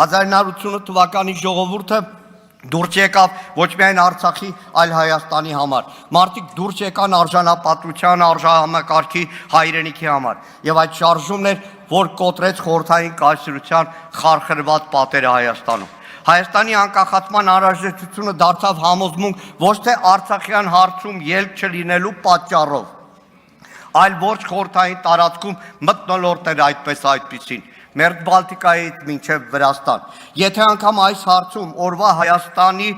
1980 թվականի ժողովուրդը դուրս եկավ ոչ միայն Արցախի, այլ Հայաստանի համար։ Մարդիկ դուրս եկան արժանապատվության, արժանամակարգի, հայրենիքի համար։ Եվ այդ շարժումն էր, որ կոտրեց խորհրդային կայսրության խարխրված պատերը Հայաստանում։ Հայաստանի անկախացման անհրաժեշտությունը դարձավ համոզմունք ոչ թե արցախյան հարցում ելք չլինելու պատճառով, այլ ոչ խորհրդային տարածքում մթնոլորտներ այդպիսին, Մերձ Բալտիկայից մինչև Վրաստան։ Եթե անգամ այս հարցում օրվա Հայաստանի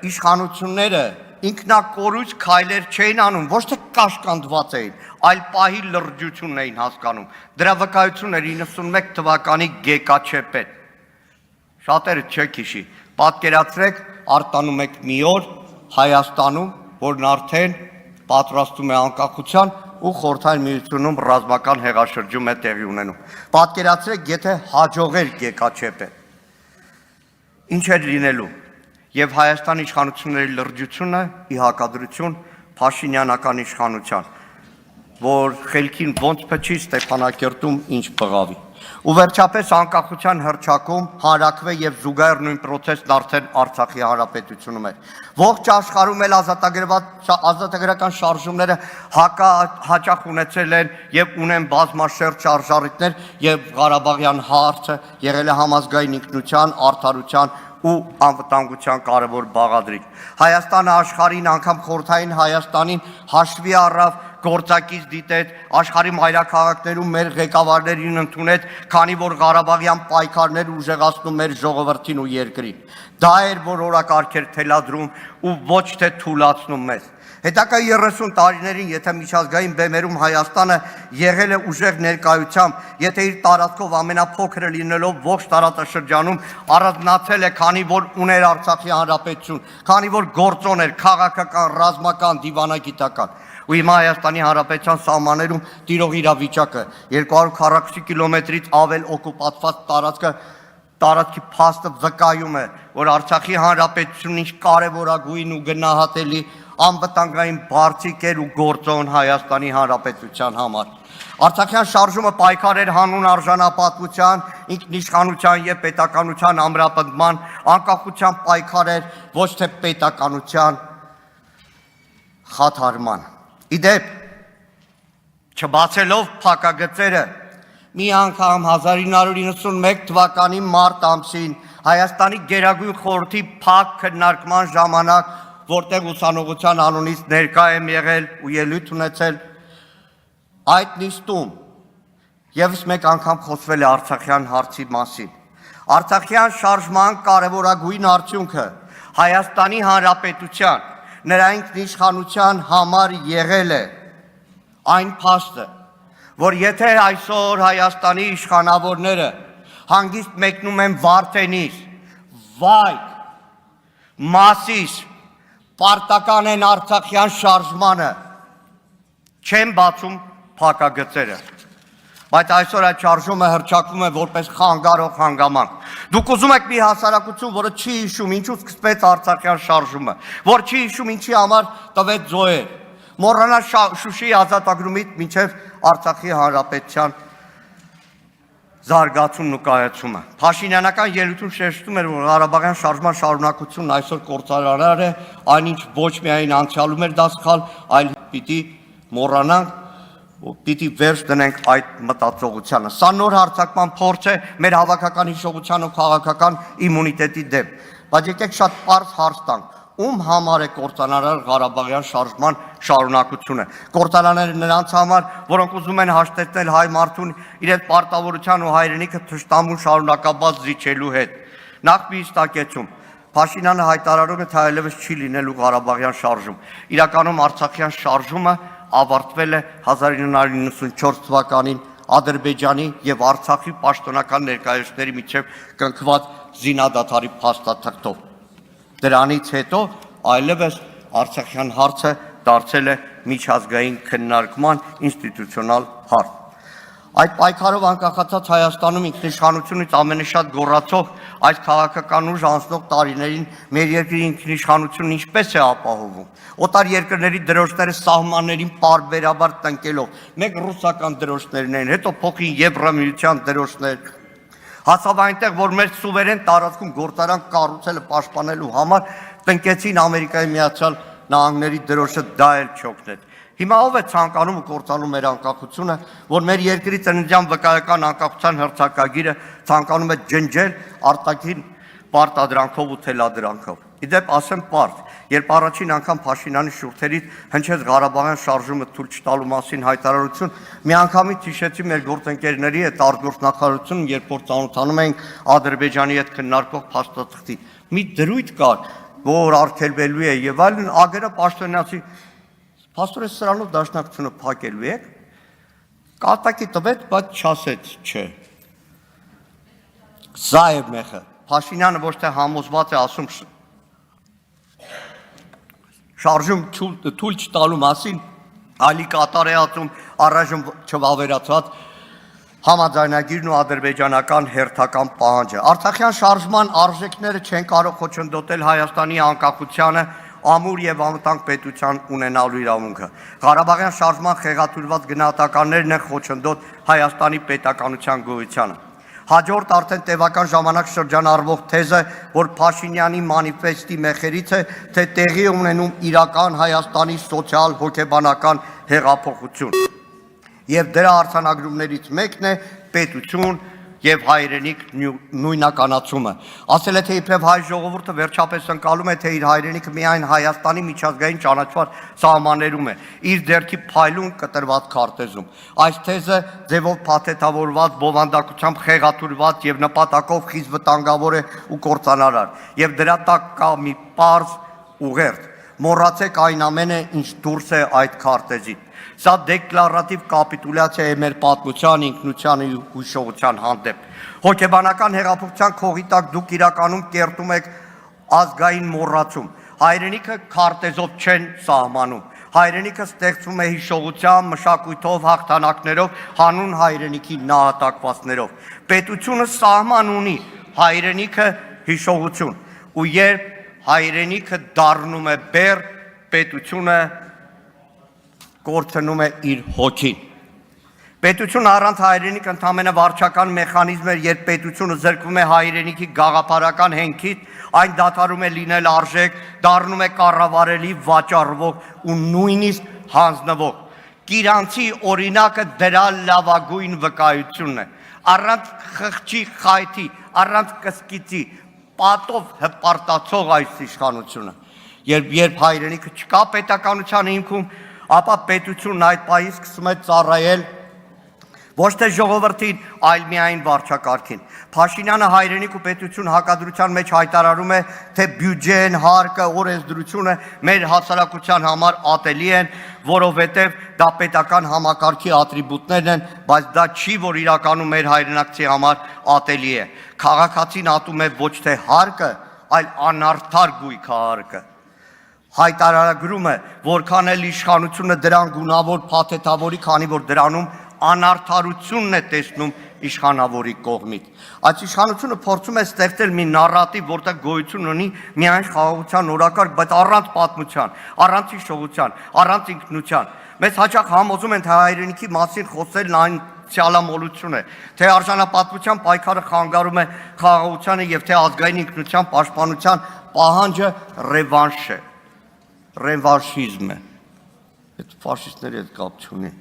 իշխանությունները ինքնակորույս քայլեր չէին անում, ոչ թե կաշկանդված էին, այլ պահի լրջությունն էին հասկանում։ Դրա վկայությունն էր 91 թվականի Գեկաչեպեն։ Շատերը չեք հիշի, պատկերացրեք, արտանում եք մի օր Հայաստանում, որն արդեն պատրաստում է անկախության ու խորհրդային միությունում ռազմական հեղաշրջում է տեղի ունենում։ Պատկերացրեք, եթե հաջողեր Գեկաչեպեն, ինչ էր լինելու։ Եվ Հայաստանի իշխանությունների լրջությունը ի հակադրություն Փաշինյանական իշխանության, որ խելքին ոնց փչի Ստեփանակերտում ինչ բղավի։ Ու վերջապես անկախության հռչակում հանրաքվե եւ զուգահեռ նույն process-ն արդեն Արցախի հանրապետությունում էր։ Ողջ աշխարհում էլ ազատագրական շարժումները հաճախ ունեցել են եւ ունեն բազմաշերտ շարժառիթներ եւ Ղարաբաղյան հարցը եղել է համազգային ինքնության, արդարության ու անվտանգության կարևոր բաղադրիչ։ Հայաստանը աշխարհին, անգամ խորհրդային Հայաստանին հաշվի առավ, գործակից դիտեց, աշխարհի մայրաքաղաքներում մեր ղեկավարներին ընդունեց, քանի որ Ղարաբաղյան պայքարներ ուժեղացնում մեր ժողովրդին ու երկրին։ Դա էր, որ օրակարգ էր թելադրում ու ոչ թե թուլացնում մեզ։ Հետագա 30 տարիներին, եթե միջազգային բեմերում Հայաստանը եղել է ուժեղ ներկայությամբ, եթե իր տարածքով ամենափոքրը լինելով ողջ տարածաշրջանում առանձնացել է, քանի որ ուներ Արցախի հանրապետություն, քանի որ գործոն էր քաղաքական, ռազմական, դիվանագիտական։ Ու հիմա Հայաստանի Հանրապետության սահմաններում տիրող իրավիճակը 240 կիլոմետրից ավել օկուպացված տարածքի փաստը վկայում է, որ Արցախի Հանրապետությունն ինչ կարևորագույն ու գնահատելի անվտանգային բարձիկ էր ու գործոն Հայաստանի Հանրապետության համար։ Արցախյան շարժումը պայքար էր հանուն արժանապատվության, ինքնիշխանության եւ պետականության ամրապնդման, անկախության պայքար էր, ոչ թե պետականության խաթարման։ Իդեպ, չբացելով փակագծերը, մի անգամ 1991 թվականի մարտ ամսին Հայաստանի Գերագույն խորհրդի փակ քննարկման ժամանակ, որտեղ ուսանողության անունից ներկա եմ եղել ու ելույթ ունեցել, այդ նիստում եւս մեկ անգամ խոսվել է Արցախյան հարցի մասին։ Արցախյան շարժման կարևորագույն արդյունքը Հայաստանի Հանրապետության նրա ինքնիշխանության համար եղել է այն փաստը, որ եթե այսօր Հայաստանի իշխանավորները հանգիստ մեկնում են Վարդենիս, Վայք, Մասիս, պարտական են Արցախյան շարժմանը, չեն բացում փակագծերը։ Բայց այսօր այդ շարժումը հռչակվում է որպես խանգարող հանգամանք։ Դուք ուզում եք մի հասարակություն, որը չի հիշում ինչու սկսվեց Արցախյան շարժումը, որ չի հիշում ինչի համար տվեց զոհեր, մոռանա Շուշիի ազատագրումից մինչև Արցախի Հանրապետության զարգացումն ու կայացումը։ Փաշինյանական ելույթում շեշտում էր, որ Ղարաբաղյան շարժման շարունակությունն այսօր կործանարար է, այնինչ ոչ միայն անցյալում էր դա սխալ, այլ պիտի մոռանանք, պիտի վերջ դնենք այդ մտածողությանը։ Սա նոր հարձակման փորձ է մեր հավաքական հիշողության ու քաղաքական իմունիտետի դեմ։ Բայց եկեք շատ պարզ հարց տանք. ում համար է կործանարար Ղարաբաղյան շարժման շարունակությունը։ Կործանարները նրանց համար, որոնք ուզում են հաշտեցնել հայ մարդուն իրենց պարտավորության ու հայրենիքը թշնամուն շարունակաբար զիջելու հետ։ Նախ մի հստակեցում. Փաշինյանը հայտարարում է, թե այլևս չի լինելու Ղարաբաղյան շարժում։ Իրականում Արցախյան շարժումը ավարտվել է 1994 թվականին Ադրբեջանի եւ Արցախի պաշտոնական ներկայացուցիչների միջև կնքված զինադադարի փաստաթղթով։ Դրանից հետո այլևս Արցախյան հարցը դարձել է միջազգային քննարկման ինստիտուցիոնալ հարց։ Այդ պայքարով անկախացած Հայաստանում ինքնիշխանությունից ամենաշատ գոռացող այս քաղաքական ուժ անցնող տարիներին մեր երկրի ինքնիշխանությունն ինչպես է ապահովում։ Օտար երկրների դրոշները սահմաններին պարբերաբար տնկելով, մեկ ռուսական դրոշներն են, հետո փոխին Եվրամիության դրոշներ, Հասավ այնտեղ, որ մեր սուվերեն տարածքում գործարան կառուցելը պաշտպանելու համար տնկեցին Ամերիկայի Միացյալ Նահանգների դրոշը, դա էլ չօգնեց։ Հիմա ով է ցանկանում ու կործանում մեր անկախությունը, որ մեր երկրի ծննդյան վկայական անկախության հռչակագիրը ցանկանում է ջնջել արտաքին պարտադրանքով ու թելադրանքով։ Իդեպ ասեմ պարզ, երբ առաջին անգամ Փաշինյանի շուրթերից հնչեց Ղարաբաղյան շարժումը թույլ չտալու մասին հայտարարություն, միանգամից հիշեցի մեր գործընկերների հետ արտգործնախարարությունում, երբ որ ծանոթանում էինք Ադրբեջանի հետ քննարկող փաստաթղթի։ Մի դրույթ կար, որ արգելվելու է եւ այլն, ագերը պաշտոնյացի Փաստորեն սրանով դաշնակցությունը փակելու եք, կատակի տվեց, բայց չասեց չէ։ Սա է մեխը։ Փաշինյանը ոչ թե համոզված է ասում շարժում թույլ չտալու մասին, այլի կատար է ասում առայժմ չվավերացված համաձայնագիրն ու ադրբեջանական հերթական պահանջը։ Արցախյան շարժման արժեքները չեն կարող խոչընդոտել Հայաստանի անկախությանը ամուր եւ անվտանգ պետության ունենալու իրավունքը։ Ղարաբաղյան շարժման խեղաթյուրված գնահատականներն են խոչընդոտ Հայաստանի պետականության գոյությանը։ Հաջորդ արդեն տևական ժամանակ շրջանառվող թեզը, որ Փաշինյանի մանիֆեստի մեխերից է, թե տեղի ունենում իրական Հայաստանի սոցիալ-հոգեբանական հեղափոխություն։ Եվ դրա արձանագրումներից մեկն է պետություն եւ հայրենիք նույնականացումը։ Ասել է, թե իբրև հայ ժողովուրդը վերջապես ընկալում է, թե իր հայրենիքը միայն Հայաստանի միջազգային ճանաչված սահմաններում է, իր ձեռքի փայլուն կտրված քարտեզում։ Այս թեզը ձևով փաթեթավորված, բովանդակությամբ խեղաթյուրված եւ նպատակով խիստ վտանգավոր է ու կործանարար։ Եվ դրա տակ կա մի պարզ ուղերձ. մոռացեք այն ամենը, ինչ դուրս է այդ քարտեզից։ Սա դեկլարատիվ կապիտուլյացիա է մեր պատմության, ինքնության ու հիշողության հանդեպ։ Հոգեբանական հեղափոխության քողի տակ դուք իրականում կերտում եք ազգային մոռացում։ Հայրենիքը քարտեզով չեն սահմանում։ Հայրենիքը ստեղծվում է հիշողությամբ, մշակույթով, հաղթանակներով, հանուն հայրենիքի նահատակվածներով։ Պետությունը սահման ունի, հայրենիքը հիշողություն։ Ու երբ հայրենիքը դառնում է բեռ, պետությունը կորցնում է իր հոգին։ Պետությունը առանց հայրենիք ընդամենը վարչական մեխանիզմ է, երբ պետությունը զրկվում է հայրենիքի գաղափարական հենքից, այն դադարում է լինել արժեք, դառնում է կառավարելի, վաճառվող ու նույնիսկ հանձնվող։ Կիրանցի օրինակը դրա լավագույն վկայությունն է։ Առանց խղճի խայթի, առանց կսկիծի, պատով հպարտացող այս իշխանությունը։ Երբ հայրենիքը չկա պետականության հիմքում, ապա պետությունն այդ պահից սկսում է ծառայել ոչ թե ժողովրդին, այլ միայն վարչակարգին։ Փաշինյանը հայրենիք ու պետություն հակադրության մեջ հայտարարում է, թե բյուջեն, հարկը, օրենսդրությունը մեր հասարակության համար ատելի են, որովհետև դա պետական համակարգի ատրիբուտներն են, բայց դա չի, որ իրականում մեր հայրենակցի համար ատելի է։ Քաղաքացին ատում է ոչ թե հարկը, այլ անարդար գույքը հարկը։ Հայտարարագրումը, որքան էլ իշխանությունը դրան գունավոր փաթեթավորի, քանի որ դրանում անարդարությունն է տեսնում իշխանավորի կողմից։ Այս իշխանությունը փորձում է ստեղծել մի նարատիվ, որտեղ գոյություն ունի միայն խաղաղության օրակարգ, բայց առանց պատմության, առանց հիշողության, առանց ինքնության։ Մեզ հաճախ համոզում են, թե հայրենիքի մասին խոսելն այն ցյալամոլություն է, թե արժանապատվության պայքարը խանգարում է խաղաղությանը եւ թե ազգային ինքնության պաշտպանության պահանջը ռևանշ է, ռևանշիզմ է։ Այդ ֆաշիստների հետ կապ չունի։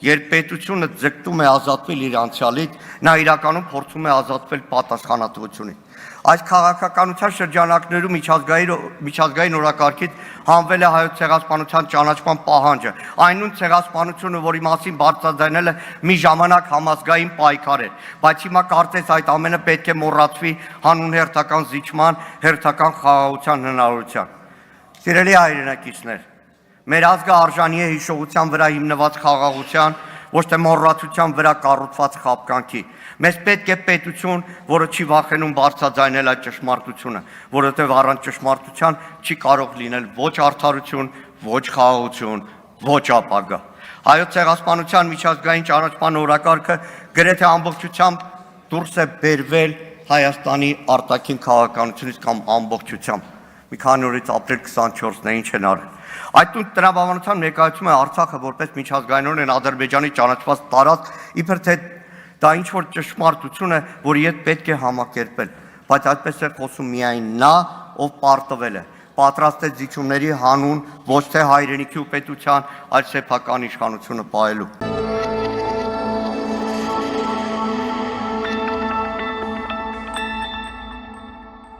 Երբ պետությունը ձգտում է ազատվել իր անցյալից, նա իրականում փորձում է ազատվել պատասխանատվությունից։ Այս քաղաքականության շրջանակներում միջազգային օրակարգից հանվել է հայոց ցեղասպանության ճանաչման պահանջը, այն նույն ցեղասպանությունը, որի մասին բարձրաձայնելը մի ժամանակ համազգային պայքար էր, բայց հիմա կարծես այդ ամենը պետք է մոռացվի հանուն հերթական զիջման, հերթական խաղաղության հնարավորության։ Սիրելի հայրենակիցներ, մեր ազգը արժանի է հիշողության վրա հիմնված խաղաղության, ոչ թե մոռացության վրա կառուցված խաբկանքի։ Մեզ պետք է պետություն, որը չի վախենում բարձրաձայնել այդ ճշմարտությունը, որովհետև առանց ճշմարտության չի կարող լինել ոչ արդարություն, ոչ խաղաղություն, ոչ ապագա։ Հայոց ցեղասպանության միջազգային ճանաչման օրակարգը գրեթե ամբողջությամբ դուրս է բերվել Հայաստանի արտաքին քաղաքականությունից կամ ամբողջությամբ։ Մի քանի օրից ապրիլ 24-ն է, ինչ են արել։ Այդ տրամաբանության ներկայացում է Արցախը որպես միջազգայինորեն Ադրբեջանի ճանաչված տարածք, իբր թե Դա ինչ որ ճշմարտություն է, որի հետ պետք է համակերպել, բայց այդպես է խոսում միայն նա, ով պարտվել է, պատրաստ է զիջումների հանուն ոչ թե հայրենիքի ու պետության, այլ սեփական իշխանությունը պահելու։